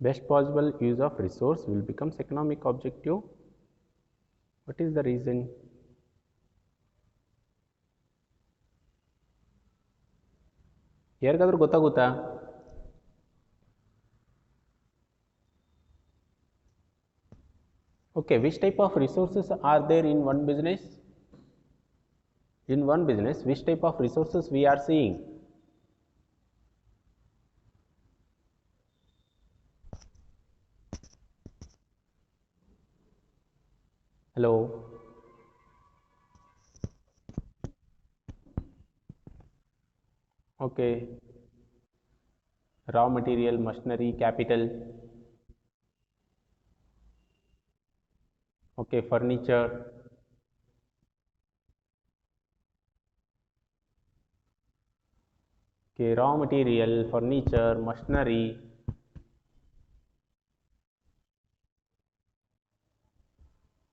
Best possible use of resource will becomes economic objective. What is the reason? ಯಾರಿಗಾದ್ರೂ ಗೊತ್ತಾಗುತ್ತಾ? Okay, which type of resources are there in one business? In one business, which type of resources we are seeing? Hello? Okay. Raw material, machinery, capital. Okay, furniture. Okay, raw material, furniture, machinery.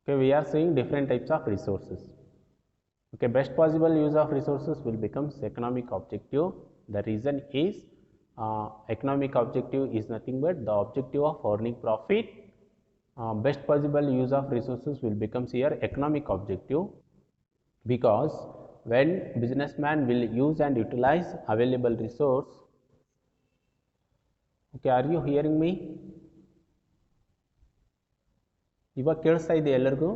Okay, we are seeing different types of resources. Okay, best possible use of resources will becomes economic objective. The reason is economic objective is nothing but the objective of earning profit. Best possible use of resources will becomes here economic objective, because when businessman will use and utilize available resource. Okay, are you hearing me? ಇವಾಗ ಕೇಳಿಸ್ತಾ ಇದೆ ಎಲ್ಲರಿಗೂ?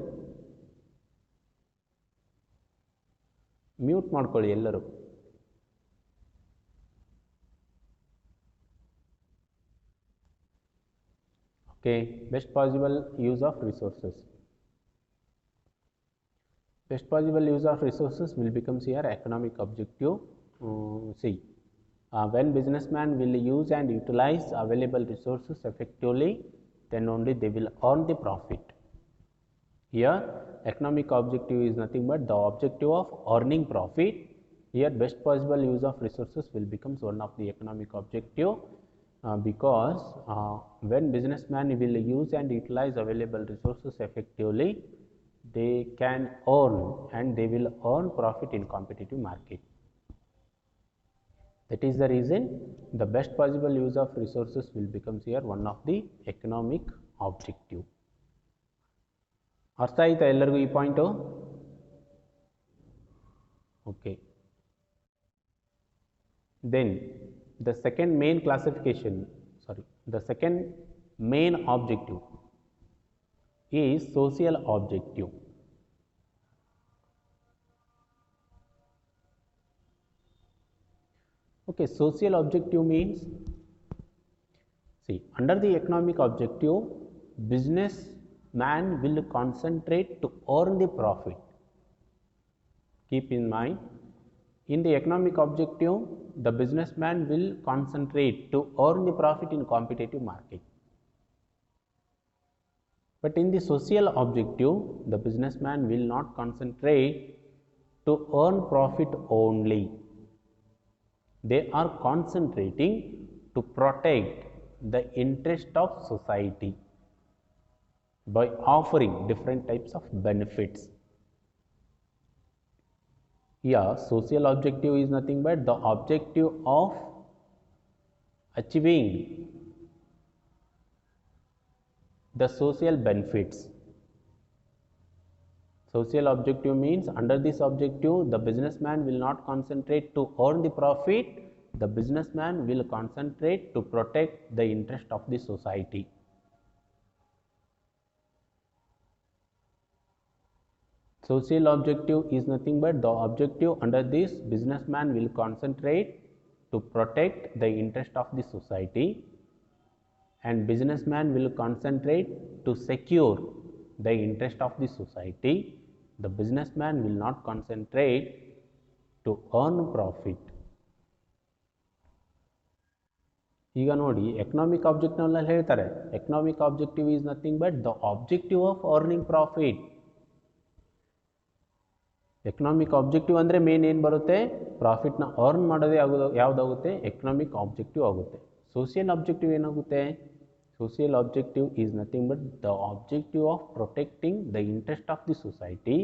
Mute ಮಾಡ್ಕೊಳ್ಳಿ ಎಲ್ಲರೂ. Okay, best possible use of resources. Best possible use of resources will becomes here economic objective. See, when businessman will use and utilize available resources effectively, then only they will earn the profit. Here economic objective is nothing but the objective of earning profit. Here best possible use of resources will becomes one of the economic objective, because when businessman will use and utilize available resources effectively, they can earn and they will earn profit in competitive market. That is the reason the best possible use of resources will becomes here one of the economic objective. ಅರ್ಥ ಆಯ್ತಾ ಎಲ್ಲರಿಗೂ ಈ point? Okay. Then the second main classification, the second main objective is social objective. Okay, social objective means, see, under the economic objective, business man will concentrate to earn the profit. Keep in mind, in the economic objective, the businessman will concentrate to earn the profit in competitive market. But in the social objective, the businessman will not concentrate to earn profit only. They are concentrating to protect the interest of society by offering different types of benefits. Yeah, social objective is nothing but the objective of achieving the social benefits. Social objective means under this objective, the businessman will not concentrate to earn the profit, the businessman will concentrate to protect the interest of the society. Social objective is nothing but the objective under this businessman will concentrate to protect the interest of the society, and businessman will concentrate to secure the interest of the society. The businessman will not concentrate to earn profit. ಈಗ ನೋಡಿ, economic ಆಬ್ಜೆಕ್ಟಿವ್ನಲ್ಲಿ ಹೇಳ್ತಾರೆ economic objective is nothing but the objective of earning profit. Economic objective ಅಂದರೆ main ಏನು ಬರುತ್ತೆ, ಪ್ರಾಫಿಟ್ನ earn ಮಾಡೋದೇ ಯಾವುದಾಗುತ್ತೆ, economic objective ಆಗುತ್ತೆ. Social objective ಏನಾಗುತ್ತೆ, social objective is nothing but the objective of protecting the interest of the society,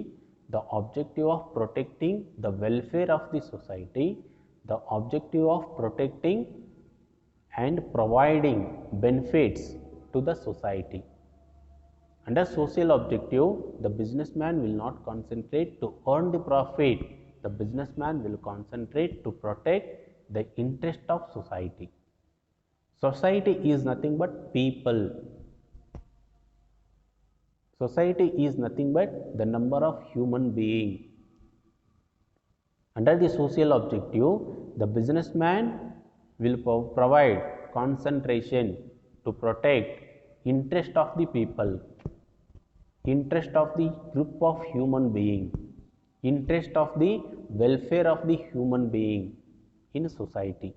the objective of protecting the welfare of the society, the objective of protecting and providing benefits to the society. Under social objective, the businessman will not concentrate to earn the profit. The businessman will concentrate to protect the interest of society. Society is nothing but people. Society is nothing but the number of human beings. Under the social objective, the businessman will provide concentration to protect interest of the people, interest of the group of human being, interest of the welfare of the human being in society.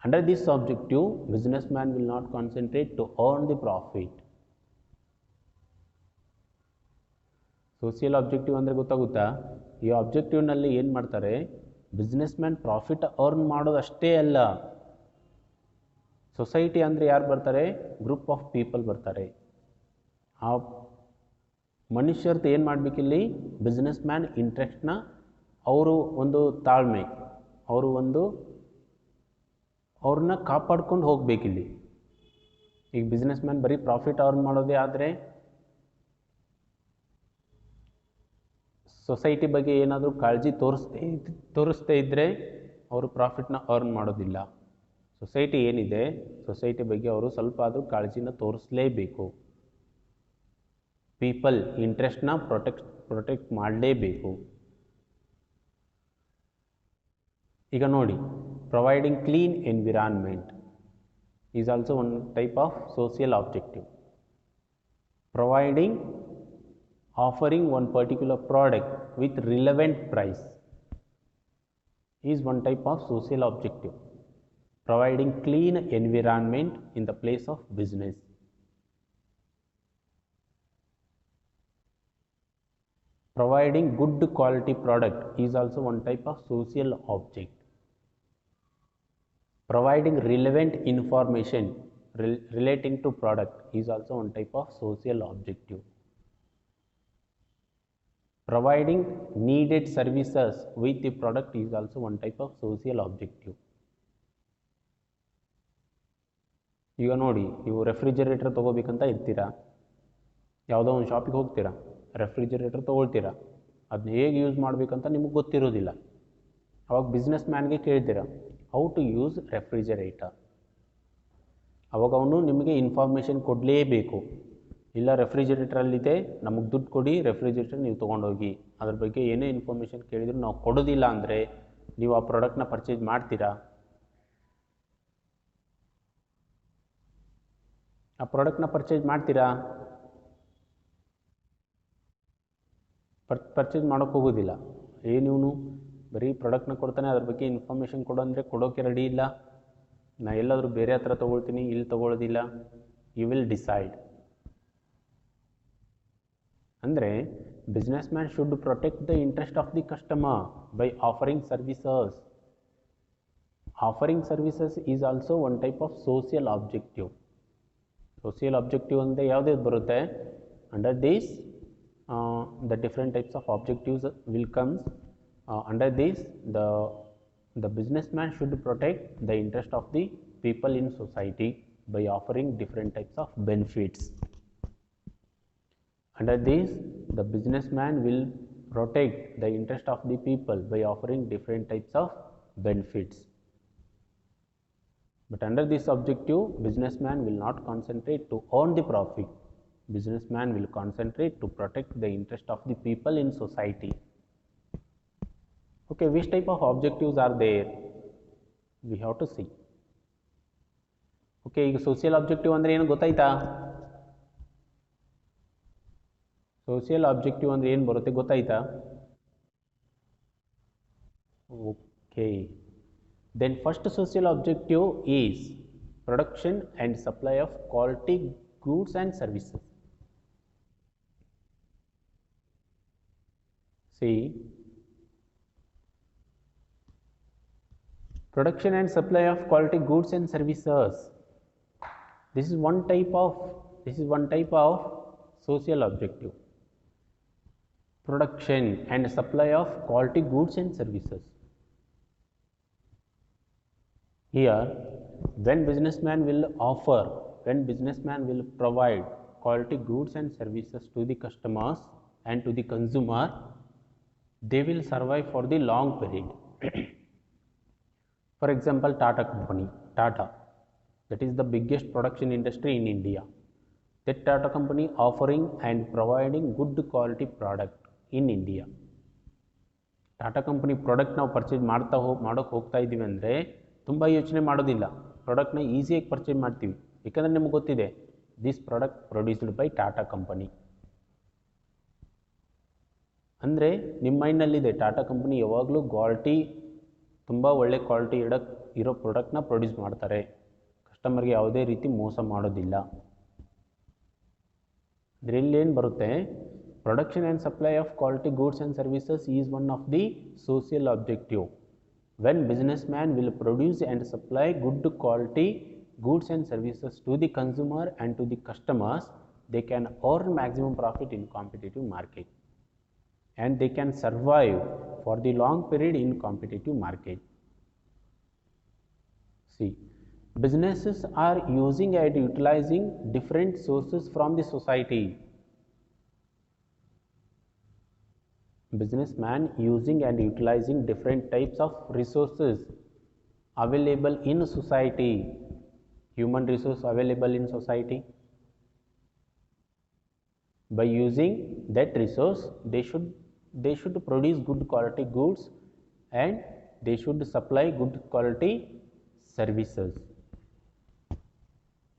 Under this objective, businessman will not concentrate to earn the profit. Social objective ಅಂದರೆ ಗೊತ್ತಾಗುತ್ತಾ? ಈ ಆಬ್ಜೆಕ್ಟಿವ್ನಲ್ಲಿ ಏನು ಮಾಡ್ತಾರೆ, businessman profit earn ಮಾಡೋದಷ್ಟೇ ಅಲ್ಲ, society ಅಂದರೆ ಯಾರು ಬರ್ತಾರೆ, group of people ಬರ್ತಾರೆ. ಆ ಮನುಷ್ಯರ್ದು ಏನು ಮಾಡಬೇಕಿಲ್ಲಿ, ಬಿಸ್ನೆಸ್ಮ್ಯಾನ್ ಇಂಟ್ರೆಸ್ಟ್ನ ಅವರು ಒಂದು ತಾಳ್ಮೆ, ಅವರು ಒಂದು ಅವ್ರನ್ನ ಕಾಪಾಡ್ಕೊಂಡು ಹೋಗಬೇಕಿಲ್ಲಿ. ಈಗ ಬಿಸ್ನೆಸ್ಮ್ಯಾನ್ ಬರೀ ಪ್ರಾಫಿಟ್ ಅರ್ನ್ ಮಾಡೋದೇ ಆದರೆ ಸೊಸೈಟಿ ಬಗ್ಗೆ ಏನಾದರೂ ಕಾಳಜಿ ತೋರಿಸ್ತೇ ಇದ್ದರೆ ಅವರು ಪ್ರಾಫಿಟ್ನ ಅರ್ನ್ ಮಾಡೋದಿಲ್ಲ. ಸೊಸೈಟಿ ಏನಿದೆ, ಸೊಸೈಟಿ ಬಗ್ಗೆ ಅವರು ಸ್ವಲ್ಪ ಆದರೂ ಕಾಳಜಿನ ತೋರಿಸಲೇಬೇಕು. ಪೀಪಲ್ ಇಂಟ್ರೆಸ್ಟ್ನ ಪ್ರೊಟೆಕ್ಟ್ ಮಾಡಲೇಬೇಕು. ಈಗ ನೋಡಿ, providing clean environment is also one type of social objective. Providing offering one particular product with relevant price is one type of social objective. Providing clean environment in the place of business. Providing good quality product is also one type of social object. Providing relevant information relating to product is also one type of social objective. Providing needed services with the product is also one type of social objective. ಈಗ ನೋಡಿ, ನೀವು refrigerator ತೊಗೋಬೇಕಂತ ಇರ್ತೀರಾ, ಯಾವುದೋ ಒಂದು ಶಾಪಿಗೆ ಹೋಗ್ತೀರಾ, refrigerator ತೊಗೊಳ್ತೀರಾ, ಅದನ್ನ ಹೇಗೆ ಯೂಸ್ ಮಾಡಬೇಕಂತ ನಿಮಗೆ ಗೊತ್ತಿರೋದಿಲ್ಲ. ಅವಾಗ ಬಿಸ್ನೆಸ್ ಮ್ಯಾನ್ಗೆ ಕೇಳ್ತೀರಾ ಹೌ ಟು ಯೂಸ್ ರೆಫ್ರಿಜರೇಟರ್. ಅವಾಗ ಅವನು ನಿಮಗೆ ಇನ್ಫಾರ್ಮೇಷನ್ ಕೊಡಲೇಬೇಕು. ಇಲ್ಲ, ರೆಫ್ರಿಜರೇಟ್ರಲ್ಲಿದೆ, ನಮಗೆ ದುಡ್ಡು ಕೊಡಿ, ರೆಫ್ರಿಜರೇಟರ್ ನೀವು ತೊಗೊಂಡೋಗಿ. ಅದ್ರ ಬಗ್ಗೆ ಏನೇ ಇನ್ಫಾರ್ಮೇಷನ್ ಕೇಳಿದ್ರು ನಾವು ಕೊಡೋದಿಲ್ಲ ಅಂದರೆ ನೀವು ಆ ಪ್ರಾಡಕ್ಟ್ನ ಪರ್ಚೇಸ್ ಮಾಡ್ತೀರಾ? ಆ ಪ್ರಾಡಕ್ಟ್ನ ಪರ್ಚೇಸ್ ಮಾಡ್ತೀರಾ? ಪರ್ಚೇಸ್ ಮಾಡೋಕ್ಕೆ ಹೋಗೋದಿಲ್ಲ. ಏನಿವನು ಬರೀ ಪ್ರಾಡಕ್ಟ್ನ ಕೊಡ್ತಾನೆ, ಅದ್ರ ಬಗ್ಗೆ ಇನ್ಫಾರ್ಮೇಷನ್ ಕೊಡು ಅಂದರೆ ಕೊಡೋಕ್ಕೆ ರೆಡಿ ಇಲ್ಲ. ನಾ ಎಲ್ಲಾದರೂ ಬೇರೆ ಹತ್ರ ತೊಗೊಳ್ತೀನಿ, ಇಲ್ಲಿ ತೊಗೊಳ್ಳೋದಿಲ್ಲ. You will decide. ಅಂದರೆ businessman should protect the interest of the customer by offering services. Offering services is also one type of social objective. Social objective ಅಂದರೆ ಯಾವುದ್ಯಾವ್ದು ಬರುತ್ತೆ? Under this the different types of objectives will come. Under this the businessman should protect the interest of the people in society by offering different types of benefits. Under this, the businessman will protect the interest of the people by offering different types of benefits. But under this objective, businessman will not concentrate to earn the profit. Businessman will concentrate to protect the interest of the people in society. Okay, which type of objectives are there? We have to see. Okay, ಈಗ social objective ಅಂದರೆ ಏನು ಗೊತ್ತಾಯ್ತಾ? Social objective ಅಂದರೆ ಏನು ಬರುತ್ತೆ ಗೊತ್ತಾಯ್ತಾ? Okay, then first social objective is production and supply of quality goods and services. See, production and supply of quality goods and services. This is one type of social objective. Production and supply of quality goods and services. Here when businessman will provide quality goods and services to the customers and to the consumer, they will survive for the long period. For example, Tata company, Tata, that is the biggest production industry in India. That Tata company offering and providing good quality product in India. Tata company product ನಾವು purchase ಮಾಡೋಕ್ಕೆ ಹೋಗ್ತಾ ಇದ್ದೀವಿ ಅಂದರೆ ತುಂಬ ಯೋಚನೆ ಮಾಡೋದಿಲ್ಲ, ಪ್ರಾಡಕ್ಟ್ನ ಈಸಿಯಾಗಿ ಪರ್ಚೇಸ್ ಮಾಡ್ತೀವಿ. ಯಾಕಂದರೆ ನಿಮ್ಗೆ ಗೊತ್ತಿದೆ this product produced by Tata company. ಅಂದರೆ ನಿಮ್ಮ ಮೈಂಡ್ನಲ್ಲಿದೆ ಟಾಟಾ ಕಂಪನಿ ಯಾವಾಗಲೂ ಕ್ವಾಲಿಟಿ, ತುಂಬ ಒಳ್ಳೆ ಕ್ವಾಲಿಟಿ ಇರೋ ಪ್ರಾಡಕ್ಟ್ನ ಪ್ರೊಡ್ಯೂಸ್ ಮಾಡ್ತಾರೆ, ಕಸ್ಟಮರ್ಗೆ ಯಾವುದೇ ರೀತಿ ಮೋಸ ಮಾಡೋದಿಲ್ಲ. ಇದರಲ್ಲಿ ಏನು ಬರುತ್ತೆ, production and supply of quality goods and services is one of the social objective. When businessman will produce and supply good quality goods and services to the consumer and to the customers, they can earn maximum profit in competitive market and they can survive for the long period in competitive market. See, businesses are using and utilizing different sources from the society. Businessman using and utilizing different types of resources available in society, human resource available in society. By using that resource, they should produce good quality goods and they should supply good quality services.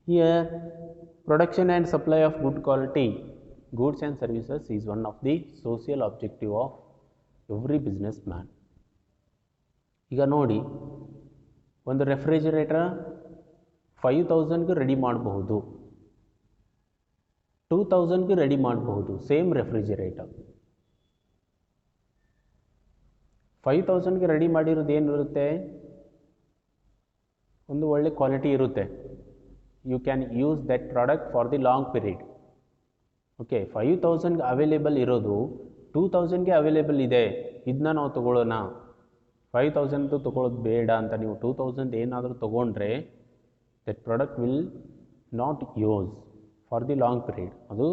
Here, production and supply of good quality goods and services is one of the social objective of every businessman. ಈಗ ನೋಡಿ, ಒಂದು refrigerator 5000ಗೆ ready ಮಾಡಬಹುದು, 2000ಗೆ ready ಮಾಡಬಹುದು. Same refrigerator 5000ಗೆ ready ಮಾಡಿರೋದು ಏನಿರುತ್ತೆ, ಒಂದು ಒಳ್ಳೆ ಕ್ವಾಲಿಟಿ ಇರುತ್ತೆ. You can use that product for the long period. Okay, 5000ಗೆ ಅವೈಲೇಬಲ್ ಇರೋದು 2000ಗೆ ಅವೈಲೇಬಲ್ ಇದೆ, ಇದನ್ನ ನಾವು ತೊಗೊಳ್ಳೋಣ. 5000 ತೊಗೊಳ್ಳೋದು ಬೇಡ ಅಂತ ನೀವು 2000 ಏನಾದರೂ ತೊಗೊಂಡ್ರೆ that product will not use for the long period. ಅದು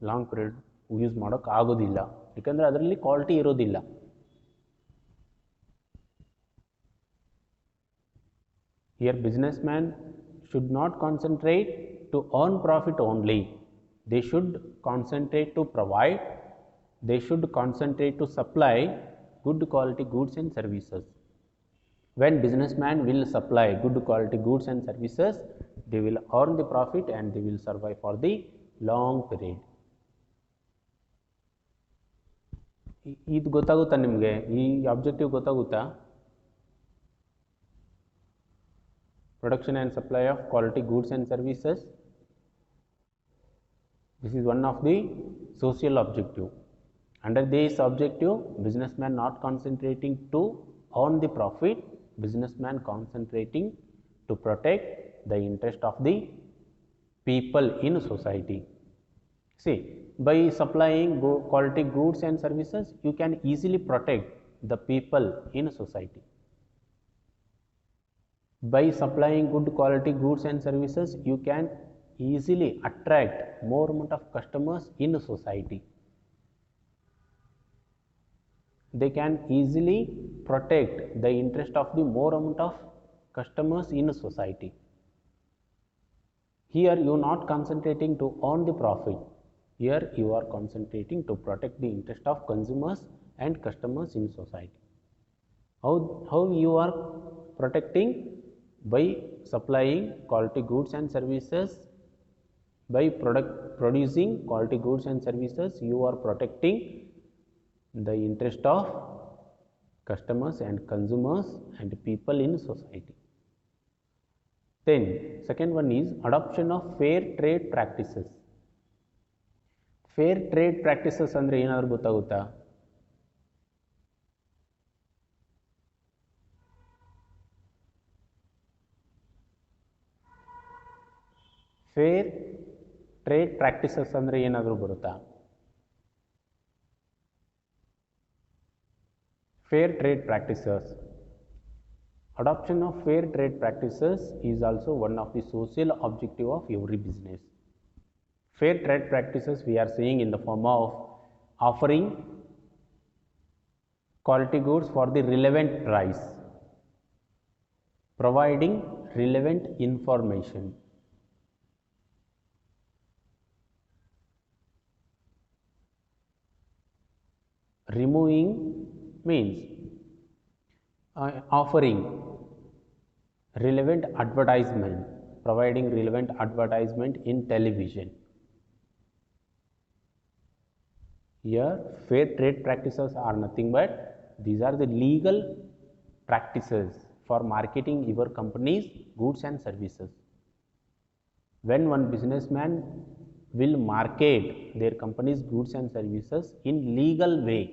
ಲಾಂಗ್ ಪೀರಿಯಡ್ ಯೂಸ್ ಮಾಡೋಕ್ಕೆ ಆಗೋದಿಲ್ಲ, ಯಾಕಂದರೆ ಅದರಲ್ಲಿ ಕ್ವಾಲಿಟಿ ಇರೋದಿಲ್ಲ. Here businessman should not concentrate to earn profit only. They should concentrate to provide, they should concentrate to supply good quality goods and services. When businessman will supply good quality goods and services, they will earn the profit and they will survive for the long period. ಇದು ಗೊತ್ತಾಗುತ್ತಾ ನಿಮಗೆ? ಈ objective ಗೊತ್ತಾಗುತ್ತಾ? Production and supply of quality goods and services. This is one of the social objective. Under this objective, businessman not concentrating to earn the profit, businessman concentrating to protect the interest of the people in society. See, by supplying quality goods and services, you can easily protect the people in society. By supplying good quality goods and services, you can easily attract more amount of customers in society. They can easily protect the interest of the more amount of customers in society. Here you are not concentrating to earn the profit. Here you are concentrating to protect the interest of consumers and customers in society. How you are protecting? By supplying quality goods and services, by producing quality goods and services, you are protecting the interest of customers and consumers and people in society. Then second one is adoption of fair trade practices. Fair trade practices ಅಂದರೆ ಏನಾದರೂ ಗೊತ್ತಾಗುತ್ತಾ? Fair trade practices ಅಂದರೆ ಏನಾದರೂ ಬರುತ್ತಾ? Fair trade practices Adoption of fair trade practices is also one of the social objective of every business. Fair trade practices we are seeing in the form of offering quality goods for the relevant price, providing relevant information, removing means offering relevant advertisement, providing relevant advertisement in television. Here fair trade practices are nothing but these are the legal practices for marketing your company's goods and services. When one businessman will market their company's goods and services in legal way,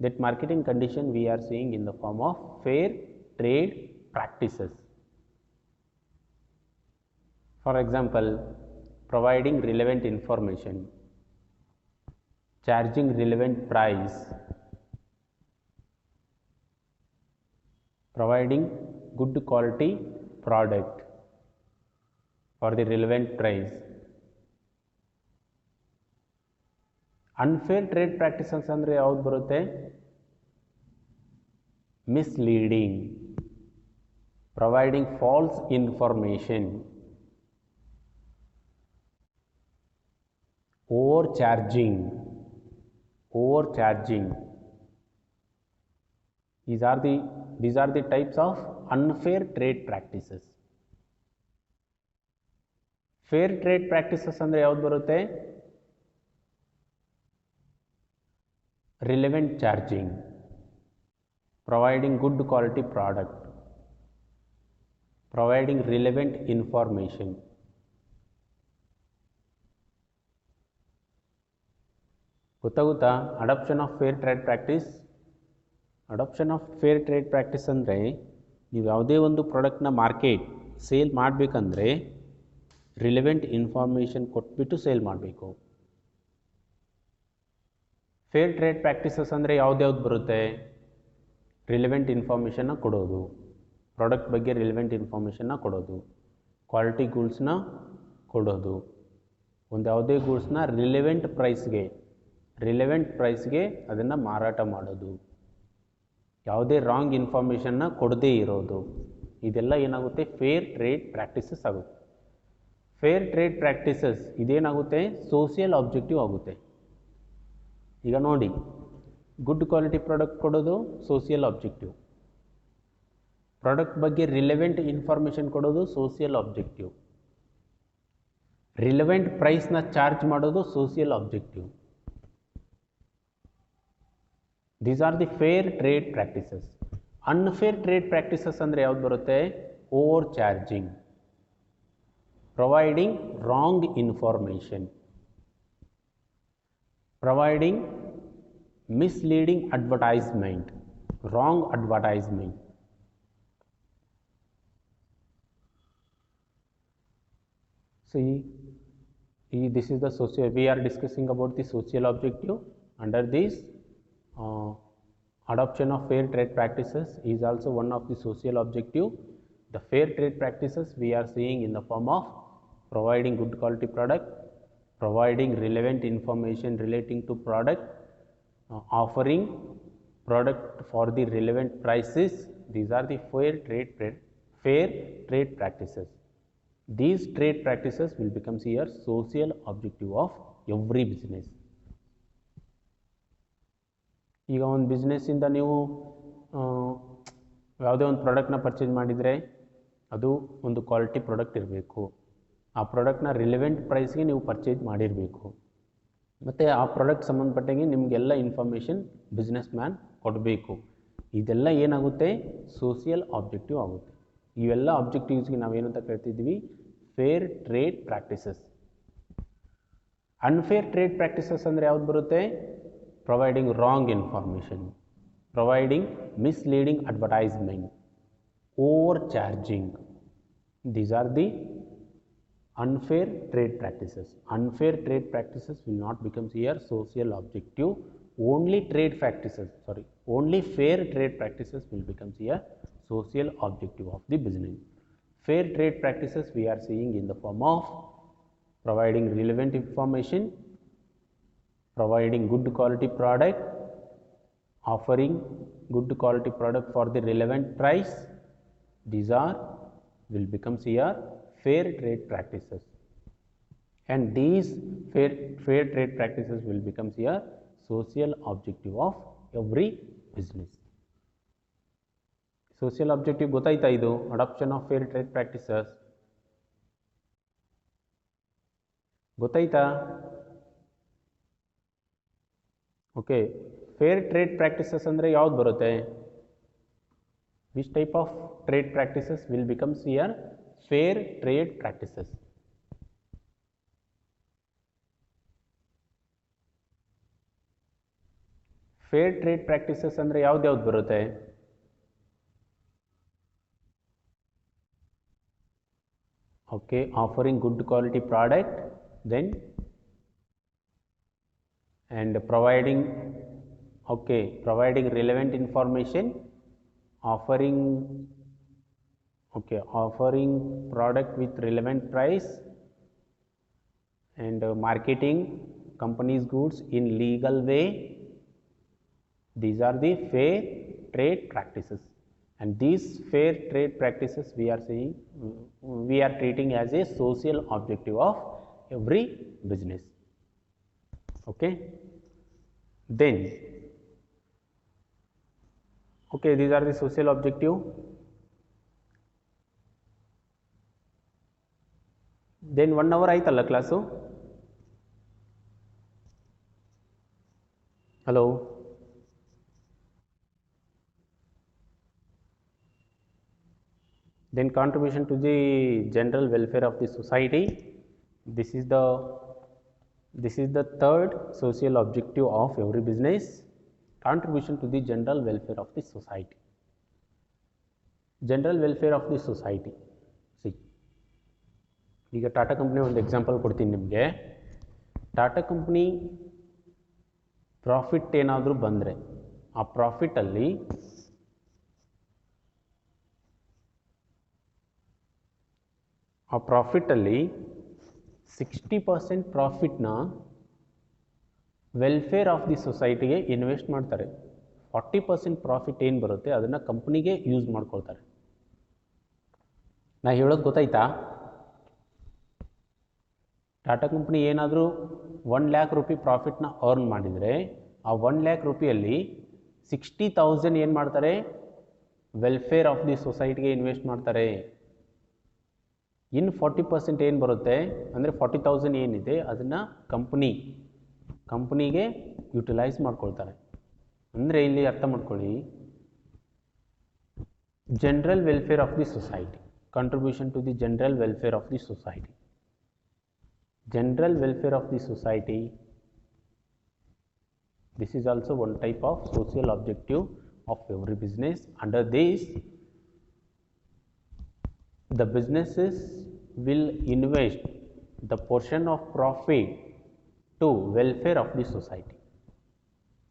that marketing condition we are seeing in the form of fair trade practices. For example, providing relevant information, charging relevant price, providing good quality product for the relevant price. Unfair trade practices ಅಂದರೆ ಯಾವುದು ಬರುತ್ತೆ? Misleading, providing false information, overcharging. These are the types of unfair trade practices. Fair trade practices ಅಂದರೆ ಯಾವುದು ಬರುತ್ತೆ? Relevant charging, providing good quality product, providing relevant information. ಗೊತ್ತಾಗುತ್ತಾ? Adoption of fair trade practice. Adoption of fair trade practice ಅಂದರೆ ನೀವು ಯಾವುದೇ ಒಂದು ಪ್ರಾಡಕ್ಟ್ನ market sale ಮಾಡಬೇಕಂದ್ರೆ ರಿಲೆವೆಂಟ್ ಇನ್ಫಾರ್ಮೇಷನ್ ಕೊಟ್ಬಿಟ್ಟು ಸೇಲ್ ಮಾಡಬೇಕು. ಫೇರ್ ಟ್ರೇಡ್ ಪ್ರಾಕ್ಟೀಸಸ್ ಅಂದರೆ ಯಾವ್ದು ಬರುತ್ತೆ? ರಿಲೆವೆಂಟ್ ಇನ್ಫಾರ್ಮೇಷನ್ನ ಕೊಡೋದು, ಪ್ರಾಡಕ್ಟ್ ಬಗ್ಗೆ ರಿಲೆವೆಂಟ್ ಇನ್ಫಾರ್ಮೇಷನ್ನ ಕೊಡೋದು, ಕ್ವಾಲಿಟಿ ಗೂಡ್ಸ್ನ ಕೊಡೋದು, ಒಂದು ಯಾವುದೇ ಗೂಡ್ಸ್ನ ರಿಲೆವೆಂಟ್ ಪ್ರೈಸ್ಗೆ ಅದನ್ನು ಮಾರಾಟ ಮಾಡೋದು, ಯಾವುದೇ ರಾಂಗ್ ಇನ್ಫಾರ್ಮೇಷನ್ನ ಕೊಡದೇ ಇರೋದು, ಇದೆಲ್ಲ ಏನಾಗುತ್ತೆ? ಫೇರ್ ಟ್ರೇಡ್ ಪ್ರಾಕ್ಟೀಸಸ್ ಆಗುತ್ತೆ. ಫೇರ್ ಟ್ರೇಡ್ ಪ್ರಾಕ್ಟೀಸಸ್ ಇದೇನಾಗುತ್ತೆ? ಸೋಷಿಯಲ್ ಆಬ್ಜೆಕ್ಟಿವ್ ಆಗುತ್ತೆ. ಈಗ ನೋಡಿ, ಗುಡ್ ಕ್ವಾಲಿಟಿ ಪ್ರಾಡಕ್ಟ್ ಕೊಡೋದು ಸೋಷಿಯಲ್ ಆಬ್ಜೆಕ್ಟಿವ್, ಪ್ರಾಡಕ್ಟ್ ಬಗ್ಗೆ ರಿಲೆವೆಂಟ್ ಇನ್ಫಾರ್ಮೇಷನ್ ಕೊಡೋದು ಸೋಷಿಯಲ್ ಆಬ್ಜೆಕ್ಟಿವ್, ರಿಲೆವೆಂಟ್ ಪ್ರೈಸ್ನ ಚಾರ್ಜ್ ಮಾಡೋದು social objective. These are the fair trade practices. Unfair trade practices ಅಂದರೆ ಯಾವ್ದು ಬರುತ್ತೆ? Over charging, providing wrong information, providing misleading advertisement, wrong advertisement. See, this is the social, we are discussing about the social objective. Under this, adoption of fair trade practices is also one of the social objective. The fair trade practices we are seeing in the form of providing good quality product, providing relevant information relating to product, offering product for the relevant prices. These are the fair trade practices. These trade practices will become here social objective of every business. ಈಗ ಒಂದು ಬಿಸ್ನೆಸ್ಸಿಂದ ನೀವು ಯಾವುದೇ ಒಂದು ಪ್ರಾಡಕ್ಟ್ನ purchase ಮಾಡಿದರೆ ಅದು ಒಂದು quality product ಇರಬೇಕು, ಆ ಪ್ರಾಡಕ್ಟ್ನ ರಿಲೆವೆಂಟ್ ಪ್ರೈಸ್ಗೆ ನೀವು ಪರ್ಚೇಸ್ ಮಾಡಿರಬೇಕು, ಮತ್ತು ಆ ಪ್ರಾಡಕ್ಟ್ ಸಂಬಂಧಪಟ್ಟಂಗೆ ನಿಮಗೆಲ್ಲ ಇನ್ಫಾರ್ಮೇಷನ್ ಬಿಸ್ನೆಸ್ ಮ್ಯಾನ್ ಕೊಡಬೇಕು. ಇದೆಲ್ಲ ಏನಾಗುತ್ತೆ? ಸೋಷಿಯಲ್ ಆಬ್ಜೆಕ್ಟಿವ್ ಆಗುತ್ತೆ. ಇವೆಲ್ಲ ಆಬ್ಜೆಕ್ಟಿವ್ಸ್ಗೆ ನಾವೇನಂತ ಕರಿತಿದ್ವಿ? Fair trade practices. Unfair trade practices ಅಂದರೆ ಯಾವ್ದು ಬರುತ್ತೆ? Providing wrong information, providing misleading advertisement, over charging. These are the unfair trade practices. Unfair trade practices will not become here social objective only trade practices, sorry, only fair trade practices will become a social objective of the business. Fair trade practices we are seeing in the form of providing relevant information, providing good quality product, offering good quality product for the relevant price. These are will become here fair trade practices, and these fair trade practices will become here social objective of every business. Social objective ಗೊತ್ತಾಯ್ತಾ ಇದು adoption of fair trade practices ಗೊತ್ತಾಯ್ತಾ? Okay, fair trade practices ಅಂದರೆ ಯಾವ್ದು ಬರುತ್ತೆ? Which type of trade practices will becomes here fair trade practices? Fair trade practices ಅಂದರೆ ಯಾವ್ದು ಬರುತ್ತೆ? Okay, offering good quality product, then and providing relevant information, offering product with relevant price, and marketing company's goods in legal way. These are the fair trade practices, and these fair trade practices we are treating as a social objective of every business. Okay, then these are the social objective. Then 1 hour ಆಯ್ತಲ್ಲ class? Hello, then contribution to the general welfare of the society. This is the third social objective of every business, contribution to the general welfare of the society. General welfare of the society. See, ಈಗ Tata company ಒಂದು example ಕೊಡ್ತೀನಿ ನಿಮಗೆ. Tata company profit ಏನಾದರೂ ಬಂದರೆ ಆ ಪ್ರಾಫಿಟಲ್ಲಿ ಆ ಪ್ರಾಫಿಟಲ್ಲಿ 60% ಪ್ರಾಫಿಟ್ನ welfare of the ಸೊಸೈಟಿಗೆ invest ಮಾಡ್ತಾರೆ. 40% ಪ್ರಾಫಿಟ್ ಏನು ಬರುತ್ತೆ ಅದನ್ನು ಕಂಪ್ನಿಗೆ ಯೂಸ್ ಮಾಡ್ಕೊಳ್ತಾರೆ. ನಾ ಹೇಳೋದು ಗೊತ್ತಾಯ್ತಾ? ಟಾಟಾ ಕಂಪ್ನಿ ಏನಾದರೂ 1 lakh ರೂಪಿ ಪ್ರಾಫಿಟ್ನ ಅರ್ನ್ ಮಾಡಿದರೆ ಆ 1 lakh ರೂಪಿಯಲ್ಲಿ 60,000 ಏನು ಮಾಡ್ತಾರೆ? ವೆಲ್ಫೇರ್ ಆಫ್ ದಿ ಸೊಸೈಟಿಗೆ ಇನ್ವೆಸ್ಟ್ ಮಾಡ್ತಾರೆ. ಇನ್ನು 40% ಏನು ಬರುತ್ತೆ ಅಂದರೆ 40,000 ಏನಿದೆ ಅದನ್ನು ಕಂಪ್ನಿಗೆ ಯುಟಿಲೈಸ್ ಮಾಡ್ಕೊಳ್ತಾರೆ. ಅಂದರೆ ಇಲ್ಲಿ ಅರ್ಥ ಮಾಡ್ಕೊಳ್ಳಿ, general welfare of the society, contribution to the general welfare of the society. General welfare of the society, this is also one type of social objective of every business. Under this, the businesses will invest the portion of profit to welfare of the society.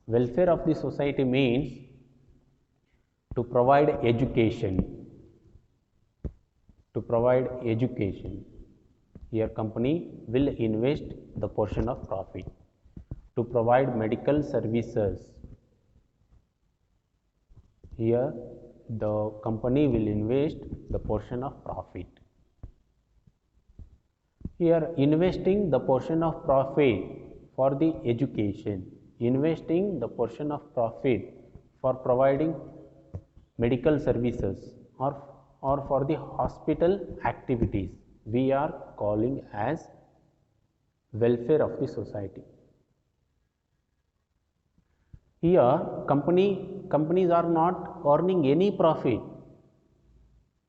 Welfare of the society means to provide education. To provide education, here company will invest the portion of profit. To provide medical services, here the company will invest the portion of profit. Here investing the portion of profit for the education, investing the portion of profit for providing medical services or for the hospital activities, we are calling as welfare of the society. Here companies are not earning any profit.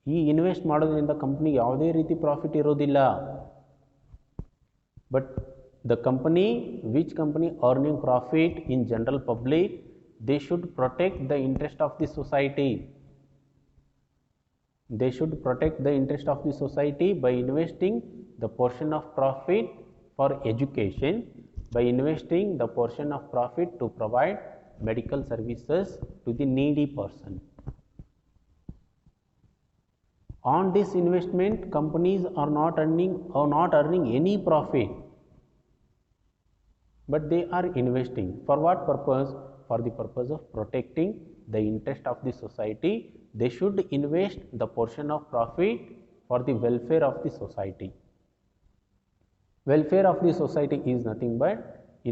ಈ invest ಮಾಡೋದ್ರಿಂದ ಕಂಪ್ನಿಗೆ ಯಾವುದೇ ರೀತಿ profit ಇರೋದಿಲ್ಲ. But the which company earning profit in general public, they should protect the interest of the society. They should protect the interest of the society by investing the portion of profit for education by investing the portion of profit to provide medical services to the needy person. On this investment, companies are not earning any profit, but they are investing. For what purpose? For the purpose of protecting the interest of the society. They should invest the portion of profit for the welfare of the society. Welfare of the society is nothing but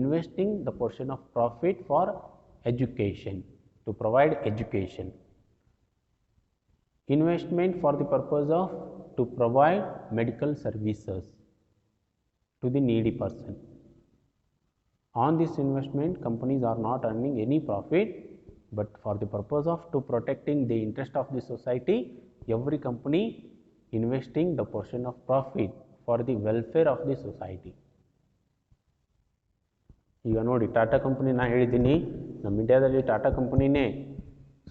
investing the portion of profit for education, to provide education. Investment for the purpose of to provide medical services to the needy person. On this investment, companies are not earning any profit, but for the purpose of to protecting the interest of the society, every company investing the portion of profit for the welfare of the society. ಈಗ ನೋಡಿ Tata company ನಾನು ಹೇಳಿದ್ದೀನಿ, ನಮ್ಮ ಇಂಡಿಯಾದಲ್ಲಿ ಟಾಟಾ ಕಂಪನಿನೇ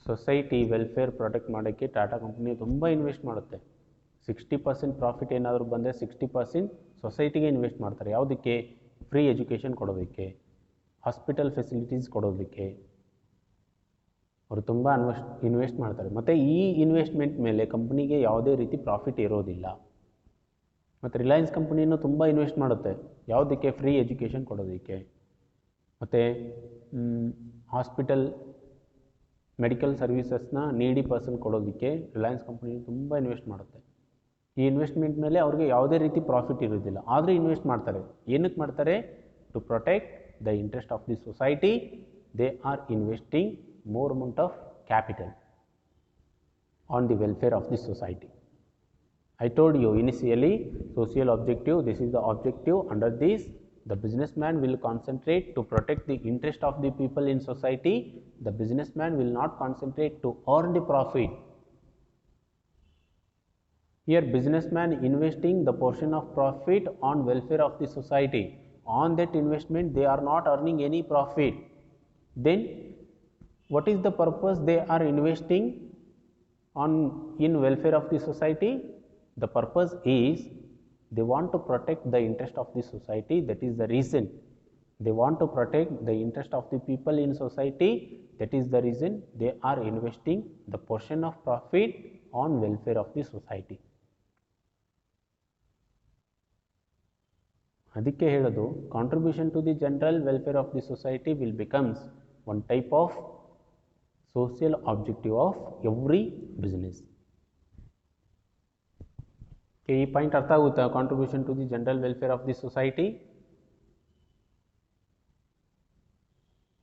society welfare protect ಮಾಡೋಕ್ಕೆ Tata company ತುಂಬ invest ಮಾಡುತ್ತೆ. 60% ಪ್ರಾಫಿಟ್ ಏನಾದರೂ ಬಂದರೆ 60% ಸೊಸೈಟಿಗೆ ಇನ್ವೆಸ್ಟ್ ಮಾಡ್ತಾರೆ. ಯಾವುದಕ್ಕೆ? ಫ್ರೀ ಎಜುಕೇಷನ್ ಕೊಡೋದಕ್ಕೆ, ಹಾಸ್ಪಿಟಲ್ ಫೆಸಿಲಿಟೀಸ್ ಕೊಡೋದಕ್ಕೆ ಅವರು ತುಂಬ ಇನ್ವೆಸ್ಟ್ ಮಾಡ್ತಾರೆ. ಮತ್ತು ಈ ಇನ್ವೆಸ್ಟ್ಮೆಂಟ್ ಮೇಲೆ ಕಂಪ್ನಿಗೆ ಯಾವುದೇ ರೀತಿ ಪ್ರಾಫಿಟ್ ಇರೋದಿಲ್ಲ. ಮತ್ತು ರಿಲಯನ್ಸ್ ಕಂಪ್ನಿನೂ ತುಂಬ ಇನ್ವೆಸ್ಟ್ ಮಾಡುತ್ತೆ. ಯಾವುದಕ್ಕೆ? ಫ್ರೀ ಎಜುಕೇಷನ್ ಕೊಡೋದಕ್ಕೆ. ಮತ್ತು ಹಾಸ್ಪಿಟಲ್ ಮೆಡಿಕಲ್ ಸರ್ವಿಸಸ್ನ ನೀಡಿ ಪರ್ಸನ್ ಕೊಡೋದಕ್ಕೆ ರಿಲಯನ್ಸ್ ಕಂಪ್ನಿ ತುಂಬ ಇನ್ವೆಸ್ಟ್ ಮಾಡುತ್ತೆ. ಈ ಇನ್ವೆಸ್ಟ್ಮೆಂಟ್ ಮೇಲೆ ಅವ್ರಿಗೆ ಯಾವುದೇ ರೀತಿ ಪ್ರಾಫಿಟ್ ಇರೋದಿಲ್ಲ, ಆದರೆ ಇನ್ವೆಸ್ಟ್ ಮಾಡ್ತಾರೆ. ಏನಕ್ಕೆ ಮಾಡ್ತಾರೆ? To protect the interest of the society. They are investing more amount of capital on the welfare of the society. I told you initially, social objective, this is the objective. Under this, the businessman will concentrate to protect the interest of the people in society. The businessman will not concentrate to earn the profit. Here businessman investing the portion of profit on welfare of the society. On that investment they are not earning any profit. Then what is the purpose they are investing on in welfare of the society? The purpose is they want to protect the interest of the society. That is the reason they want to protect the interest of the people in society. That is the reason they are investing the portion of profit on welfare of the society. ಅದಕ್ಕೆ ಹೇಳೋದು, contribution to the general welfare of the society will becomes one type of social objective of every business. Okay, ಈ point ಅರ್ಥ ಆಗುತ್ತಾ? Contribution to the general welfare of the society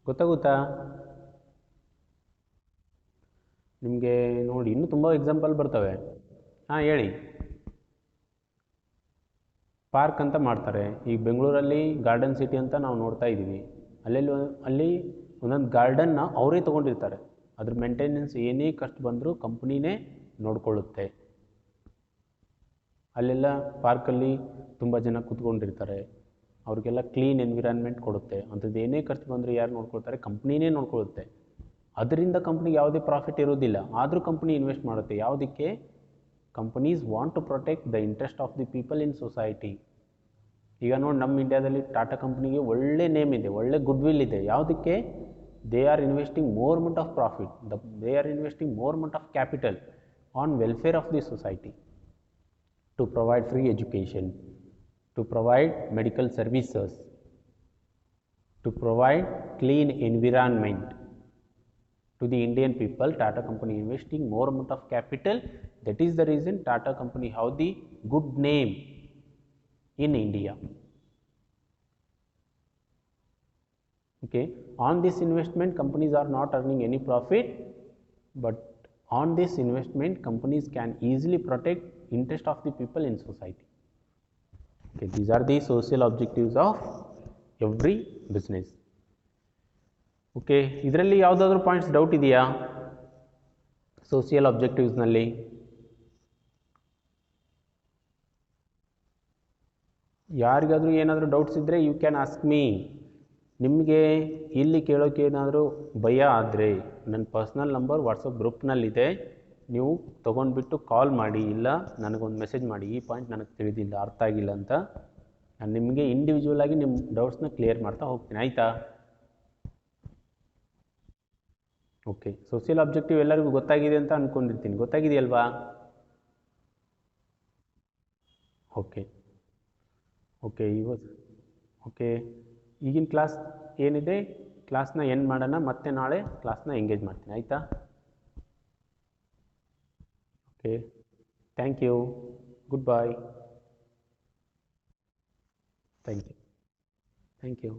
ಗೊತ್ತಾಗುತ್ತಾ ನಿಮಗೆ? ನೋಡಿ ಇನ್ನೂ ತುಂಬ ಎಕ್ಸಾಂಪಲ್ ಬರ್ತವೆ. ಹಾಂ ಹೇಳಿ. ಪಾರ್ಕ್ ಅಂತ ಮಾಡ್ತಾರೆ. ಈಗ ಬೆಂಗಳೂರಲ್ಲಿ ಗಾರ್ಡನ್ ಸಿಟಿ ಅಂತ ನಾವು ನೋಡ್ತಾ ಇದ್ದೀವಿ. ಅಲ್ಲಿ ಒಂದೊಂದು ಗಾರ್ಡನ್ನ ಅವರೇ ತೊಗೊಂಡಿರ್ತಾರೆ. ಅದ್ರ ಮೇಂಟೆನೆನ್ಸ್ ಏನೇ ಖರ್ಚು ಬಂದರೂ ಕಂಪ್ನಿನೇ ನೋಡ್ಕೊಳ್ಳುತ್ತೆ. ಅಲ್ಲೆಲ್ಲ ಪಾರ್ಕಲ್ಲಿ ತುಂಬ ಜನ ಕೂತ್ಕೊಂಡಿರ್ತಾರೆ, ಅವ್ರಿಗೆಲ್ಲ ಕ್ಲೀನ್ ಎನ್ವಿರಾನ್ಮೆಂಟ್ ಕೊಡುತ್ತೆ. ಅಂಥದ್ದು ಏನೇ ಖರ್ಚು ಬಂದರೂ ಯಾರು ನೋಡ್ಕೊಳ್ತಾರೆ? ಕಂಪ್ನಿನೇ ನೋಡ್ಕೊಳ್ಳುತ್ತೆ. ಅದರಿಂದ ಕಂಪ್ನಿಗೆ ಯಾವುದೇ ಪ್ರಾಫಿಟ್ ಇರೋದಿಲ್ಲ, ಆದರೂ ಕಂಪ್ನಿ ಇನ್ವೆಸ್ಟ್ ಮಾಡುತ್ತೆ. ಯಾವುದಕ್ಕೆ? Companies want to protect the interest of the people in society. ಈಗ ನೋಡಿ ನಮ್ಮ ಇಂಡಿಯಾದಲ್ಲಿ ಟಾಟಾ ಕಂಪ್ನಿಗೆ ಒಳ್ಳೆ ನೇಮ್ ಇದೆ, ಒಳ್ಳೆ ಗುಡ್ ವಿಲ್ ಇದೆ. ಯಾವುದಕ್ಕೆ? they are investing more amount of profit, they are investing more amount of capital on welfare of the society, to provide free education, to provide medical services, to provide clean environment to the Indian people. Tata company investing more amount of capital. That is the reason Tata company have the good name in India. Okay, on this investment companies are not earning any profit, but on this investment companies can easily protect interest of the people in society. Okay, these are the social objectives of every business. Okay, ಇದರಲ್ಲಿ ಯಾವುದಾದ್ರೂ points doubt ಇದೆಯಾ social ಆಬ್ಜೆಕ್ಟಿವ್ಸ್ನಲ್ಲಿ? ಯಾರಿಗಾದರೂ ಏನಾದರೂ doubts ಇದ್ದರೆ you can ask me. ನಿಮಗೆ ಇಲ್ಲಿ ಕೇಳೋಕ್ಕೆ ಏನಾದರೂ ಭಯ ಆದರೆ ನನ್ನ ಪರ್ಸ್ನಲ್ ನಂಬರ್ ವಾಟ್ಸಪ್ ಗ್ರೂಪ್ನಲ್ಲಿದೆ, ನೀವು ತೊಗೊಂಡ್ಬಿಟ್ಟು ಕಾಲ್ ಮಾಡಿ, ಇಲ್ಲ ನನಗೊಂದು ಮೆಸೇಜ್ ಮಾಡಿ, ಈ ಪಾಯಿಂಟ್ ನನಗೆ ತಿಳಿದಿಲ್ಲ, ಅರ್ಥ ಆಗಿಲ್ಲ ಅಂತ. ನಾನು ನಿಮಗೆ ಇಂಡಿವಿಜುವಲ್ ಆಗಿ ನಿಮ್ಮ ಡೌಟ್ಸ್ನ ಕ್ಲಿಯರ್ ಮಾಡ್ತಾ ಹೋಗ್ತೀನಿ, ಆಯಿತಾ? ಓಕೆ, ಸೋಷಿಯಲ್ ಆಬ್ಜೆಕ್ಟಿವ್ ಎಲ್ಲರಿಗೂ ಗೊತ್ತಾಗಿದೆ ಅಂತ ಅಂದ್ಕೊಂಡಿರ್ತೀನಿ. ಗೊತ್ತಾಗಿದೆಯಲ್ವಾ? ಓಕೆ ಓಕೆ ಓಕೆ, ಈಗಿನ ಕ್ಲಾಸ್ ಏನಿದೆ ಕ್ಲಾಸ್ನ ಎಂಡ್ ಮಾಡೋಣ, ಮತ್ತೆ ನಾಳೆ ಕ್ಲಾಸ್ನ ಎಂಗೇಜ್ ಮಾಡ್ತೀನಿ, ಆಯಿತಾ? Okay, thank you, good bye. Thank you.